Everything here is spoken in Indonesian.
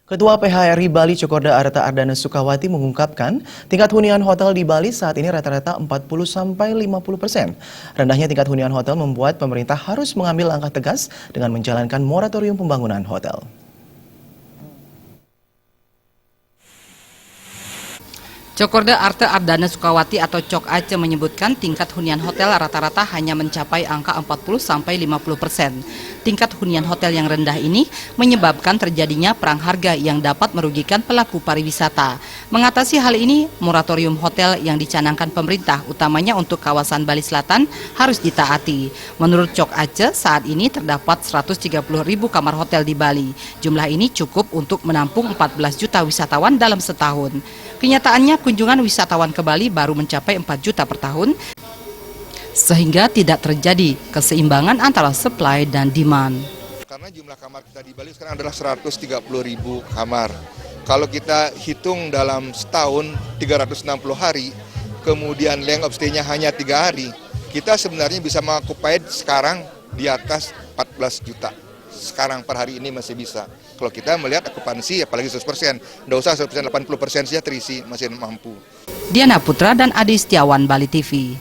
Ketua PHRI Bali Cokorda Arta Ardana Sukawati mengungkapkan tingkat hunian hotel di Bali saat ini rata-rata 40–50%. Rendahnya tingkat hunian hotel membuat pemerintah harus mengambil langkah tegas dengan menjalankan moratorium pembangunan hotel. Cokorda Arta Ardana Sukawati atau Cok Aceh menyebutkan tingkat hunian hotel rata-rata hanya mencapai angka 40–50%. Tingkat hunian hotel yang rendah ini menyebabkan terjadinya perang harga yang dapat merugikan pelaku pariwisata. Mengatasi hal ini, moratorium hotel yang dicanangkan pemerintah, utamanya untuk kawasan Bali Selatan, harus ditaati. Menurut Cok Aceh, saat ini terdapat 130.000 kamar hotel di Bali. Jumlah ini cukup untuk menampung 14 juta wisatawan dalam setahun. Kenyataannya, kunjungan wisatawan ke Bali baru mencapai 4 juta per tahun, sehingga tidak terjadi keseimbangan antara supply dan demand. Karena jumlah kamar kita di Bali sekarang adalah 130.000 kamar. Kalau kita hitung dalam setahun 360 hari, kemudian length of stay-nya hanya 3 hari, kita sebenarnya bisa mengokupai sekarang di atas 14 juta. Sekarang per hari ini masih bisa. Kalau kita melihat okupansi apalagi 100%, nggak usah 100%, 80% saja terisi, masih mampu. Diana Putra dan Adi Setiawan, Bali TV.